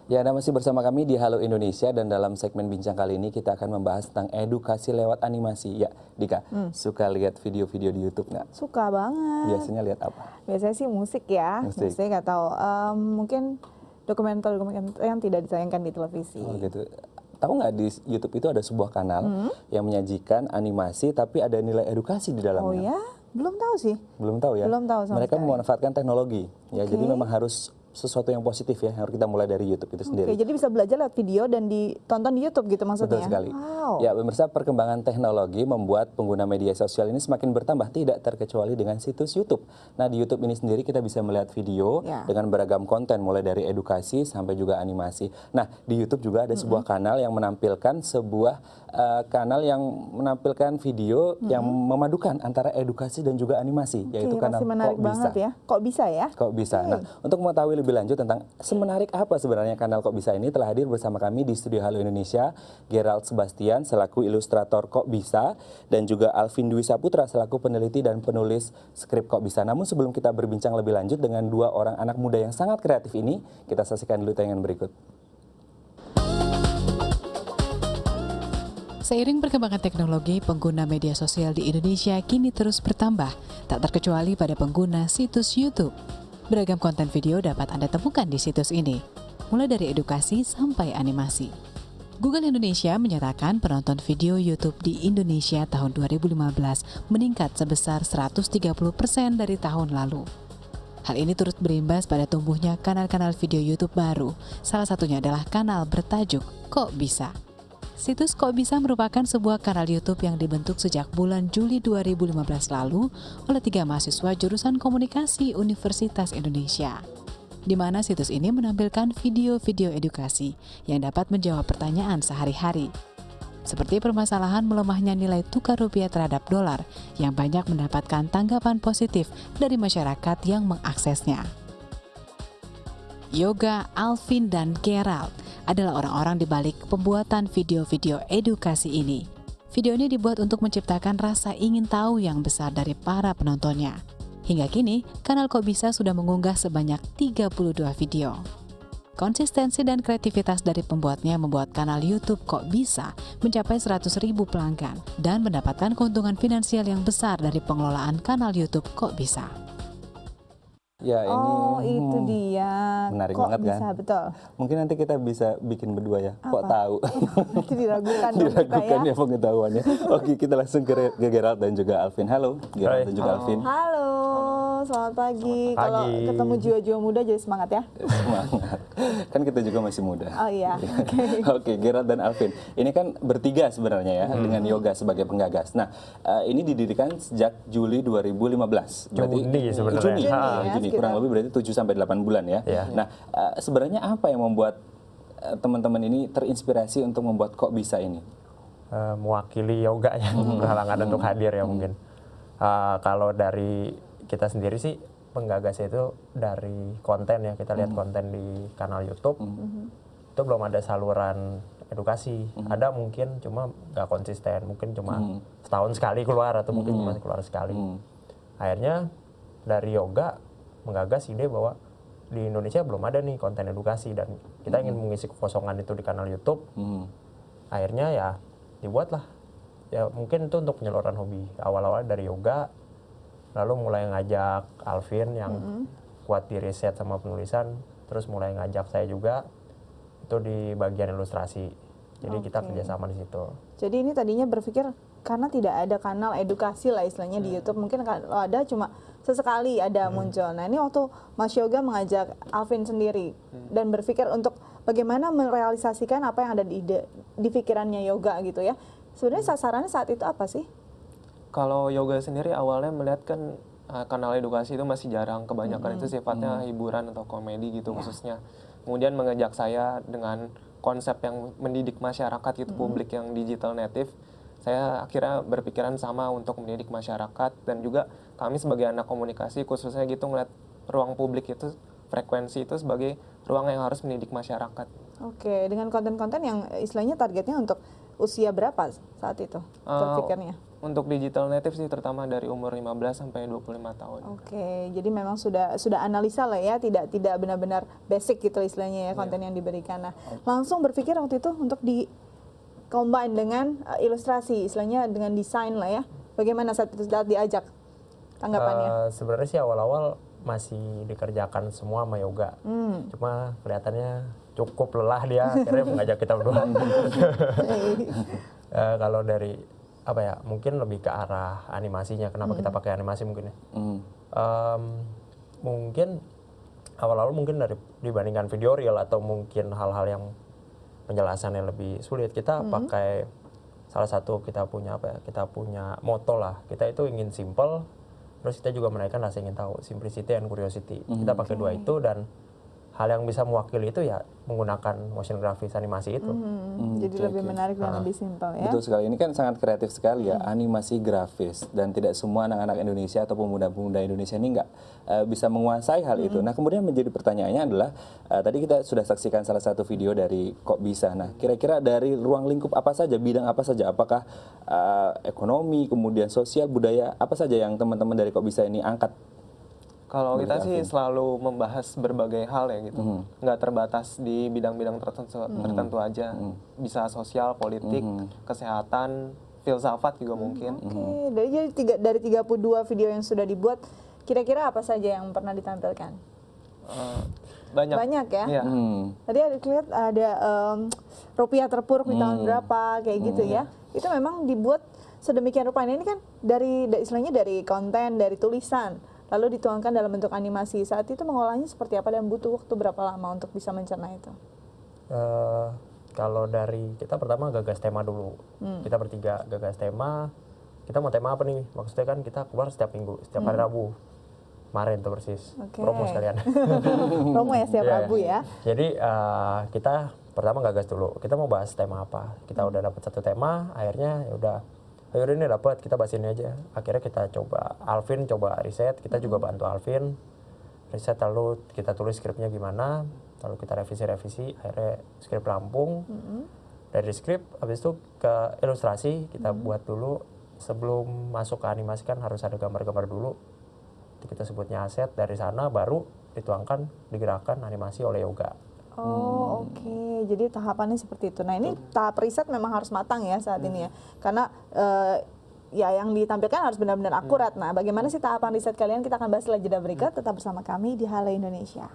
Ya, Anda masih bersama kami di Halo Indonesia dan dalam segmen bincang kali ini kita akan membahas tentang edukasi lewat animasi. Ya, Dika, suka lihat video-video di YouTube nggak? Suka banget. Biasanya lihat apa? Biasanya sih musik ya, Musik. nggak tahu. Mungkin dokumenter-dokumenter yang tidak ditayangkan di televisi. Oh gitu. Tahu nggak di YouTube itu ada sebuah kanal yang menyajikan animasi tapi ada nilai edukasi di dalamnya? Oh ya? Belum tahu sih. Belum tahu ya? Belum tahu sama Mereka sekali. memanfaatkan teknologi. Ya, Oke. jadi memang harus sesuatu yang positif ya, harus kita mulai dari YouTube itu sendiri. Oke, jadi bisa belajar lewat video dan ditonton di YouTube gitu maksudnya? Betul sekali. Wow. Ya, pemirsa, perkembangan teknologi membuat pengguna media sosial ini semakin bertambah, tidak terkecuali dengan situs YouTube. Nah, di YouTube ini sendiri kita bisa melihat video Ya. dengan beragam konten, mulai dari edukasi sampai juga animasi. Nah, di YouTube juga ada sebuah kanal yang menampilkan video yang memadukan antara edukasi dan juga animasi, yaitu Oke, kanal pasti menarik Kok Bisa. banget ya. Kok bisa ya? Kok Bisa. Oke. Nah, untuk mengetahui lebih lanjut tentang semenarik apa sebenarnya kanal Kok Bisa ini, telah hadir bersama kami di studio Halo Indonesia Gerald Sebastian selaku ilustrator Kok Bisa dan juga Alvin Dwi Saputra selaku peneliti dan penulis skrip Kok Bisa. Namun sebelum kita berbincang lebih lanjut dengan dua orang anak muda yang sangat kreatif ini, kita saksikan dulu tayangan berikut. Seiring perkembangan teknologi, pengguna media sosial di Indonesia kini terus bertambah, tak terkecuali pada pengguna situs YouTube. Beragam konten video dapat Anda temukan di situs ini, mulai dari edukasi sampai animasi. Google Indonesia menyatakan penonton video YouTube di Indonesia tahun 2015 meningkat sebesar 130% dari tahun lalu. Hal ini turut berimbas pada tumbuhnya kanal-kanal video YouTube baru, salah satunya adalah kanal bertajuk Kok Bisa. Situs Kok Bisa merupakan sebuah kanal YouTube yang dibentuk sejak bulan Juli 2015 lalu oleh 3 mahasiswa jurusan komunikasi Universitas Indonesia, di mana situs ini menampilkan video-video edukasi yang dapat menjawab pertanyaan sehari-hari, seperti permasalahan melemahnya nilai tukar rupiah terhadap dolar yang banyak mendapatkan tanggapan positif dari masyarakat yang mengaksesnya. Yoga, Alvin, dan Gerald adalah orang-orang di balik pembuatan video-video edukasi ini. Video ini dibuat untuk menciptakan rasa ingin tahu yang besar dari para penontonnya. Hingga kini, kanal Kok Bisa sudah mengunggah sebanyak 32 video. Konsistensi dan kreativitas dari pembuatnya membuat kanal YouTube Kok Bisa mencapai 100.000 pelanggan dan mendapatkan keuntungan finansial yang besar dari pengelolaan kanal YouTube Kok Bisa. Ya, ini Oh, itu dia. menarik Kok banget bisa, kan? betul. Mungkin nanti kita bisa bikin berdua ya. Kok Apa? tahu? Itu diragukan dong kita Diragukan ya. ya pengetahuannya. Oke, kita langsung ke Gerald dan juga Alvin. Halo, Gerald dan juga Alvin. Halo, selamat pagi. Selamat Kalau pagi. ketemu jiwa-jiwa muda jadi semangat ya. Semangat. Kan kita juga masih muda. Oh iya, oke. Oke, Gerald dan Alvin. Ini kan bertiga sebenarnya ya, dengan Yoga sebagai penggagas. Nah, ini didirikan sejak Juli 2015. Juni sebenarnya. Juni, Juni ya, ya, Juni. sekitar. Kurang lebih berarti 7 sampai 8 bulan ya. Iya. Nah, sebenarnya apa yang membuat teman-teman ini terinspirasi untuk membuat Kok Bisa ini? Mewakili yoga yang berhalangan untuk hadir ya mungkin. Kalau dari kita sendiri sih penggagasnya itu dari konten ya, kita lihat konten di kanal YouTube itu belum ada saluran edukasi. Ada mungkin cuma nggak konsisten, mungkin cuma setahun sekali keluar atau mungkin cuma keluar sekali. Akhirnya dari yoga menggagas ide bahwa di Indonesia belum ada nih konten edukasi dan kita ingin mengisi kekosongan itu di kanal YouTube. Akhirnya ya dibuatlah, ya mungkin itu untuk penyaluran hobi. Awal-awal dari yoga, lalu mulai ngajak Alvin yang kuat di riset sama penulisan, terus mulai ngajak saya juga itu di bagian ilustrasi. Jadi kita kerjasama di situ. Jadi ini tadinya berpikir karena tidak ada kanal edukasi lah istilahnya di YouTube, mungkin kalau ada cuma sesekali ada muncul. Nah ini waktu Mas Yoga mengajak Alvin sendiri dan berpikir untuk bagaimana merealisasikan apa yang ada di pikirannya Yoga gitu ya. Sebenarnya sasarannya saat itu apa sih? Kalau yoga sendiri awalnya melihat kan kanal edukasi itu masih jarang, kebanyakan itu sifatnya hiburan atau komedi gitu khususnya. Kemudian mengajak saya dengan konsep yang mendidik masyarakat gitu, publik yang digital native. Saya akhirnya berpikiran sama untuk mendidik masyarakat dan juga kami sebagai anak komunikasi khususnya gitu ngeliat ruang publik itu, frekuensi itu sebagai ruang yang harus mendidik masyarakat. Oke, dengan konten-konten yang istilahnya targetnya untuk usia berapa saat itu berpikirnya? Untuk digital native sih terutama dari umur 15 sampai 25 tahun. Oke, jadi memang sudah analisa lah ya, tidak benar-benar basic gitu istilahnya ya konten yang diberikan. Nah, langsung berpikir waktu itu untuk di combine dengan ilustrasi, istilahnya dengan desain lah ya. Bagaimana saat diajak tanggapannya? Sebenarnya sih awal-awal masih dikerjakan semua sama Yoga. Cuma kelihatannya cukup lelah dia, akhirnya mengajak kita berdua. Kalau dari apa ya, mungkin lebih ke arah animasinya. Kenapa kita pakai animasi mungkin ya? Mungkin awal-awal mungkin dibandingkan video real atau mungkin hal-hal yang penjelasannya lebih sulit, kita pakai salah satu kita punya moto lah. Kita itu ingin simple, terus kita juga menaikkan rasa ingin tahu, simplicity and curiosity. Kita pakai dua itu, dan hal yang bisa mewakili itu ya menggunakan motion graphics animasi itu. Jadi lebih menarik dan lebih simpel ya. Betul sekali, ini kan sangat kreatif sekali ya, animasi grafis, dan tidak semua anak-anak Indonesia atau pemuda-pemuda Indonesia ini nggak bisa menguasai hal itu. Nah, kemudian menjadi pertanyaannya adalah, tadi kita sudah saksikan salah satu video dari Kok Bisa. Nah, kira-kira dari ruang lingkup apa saja, bidang apa saja, apakah ekonomi, kemudian sosial, budaya, apa saja yang teman-teman dari Kok Bisa ini angkat? Kalau kita sih selalu membahas berbagai hal ya gitu, nggak terbatas di bidang-bidang tertentu aja, bisa sosial, politik, kesehatan, filsafat juga mungkin. Oke, dari 32 video yang sudah dibuat, kira-kira apa saja yang pernah ditampilkan? Banyak ya. Iya. Tadi lihat ada rupiah terpuruk di tahun berapa kayak gitu ya. Itu memang dibuat sedemikian rupa. Ini kan istilahnya dari konten, dari tulisan, lalu dituangkan dalam bentuk animasi. Saat itu mengolahnya seperti apa dan butuh waktu berapa lama untuk bisa mencerna itu? Kalau dari kita pertama gagas tema dulu. Kita bertiga gagas tema. Kita mau tema apa nih? Maksudnya kan kita keluar setiap minggu, setiap hari Rabu. Kemarin tuh persis. Promo sekalian. Promo ya setiap Rabu ya. Jadi kita pertama gagas dulu. Kita mau bahas tema apa? Kita udah dapat satu tema, akhirnya ya udah, ayo ini dapat, kita bahas ini aja. Akhirnya kita coba, Alvin coba riset, kita juga bantu Alvin riset, lalu kita tulis skripnya gimana, lalu kita revisi, akhirnya skrip rampung. Dari skrip, habis itu ke ilustrasi, kita buat dulu. Sebelum masuk ke animasi kan harus ada gambar-gambar dulu. Itu kita sebutnya aset, dari sana baru dituangkan, digerakkan animasi oleh Yoga. Oh, oke. Jadi tahapannya seperti itu. Nah, ini tahap riset memang harus matang ya saat ini ya. Karena ya yang ditampilkan harus benar-benar akurat. Nah, bagaimana sih tahapan riset kalian? Kita akan bahas setelah jeda berikut. Tetap bersama kami di Halo Indonesia.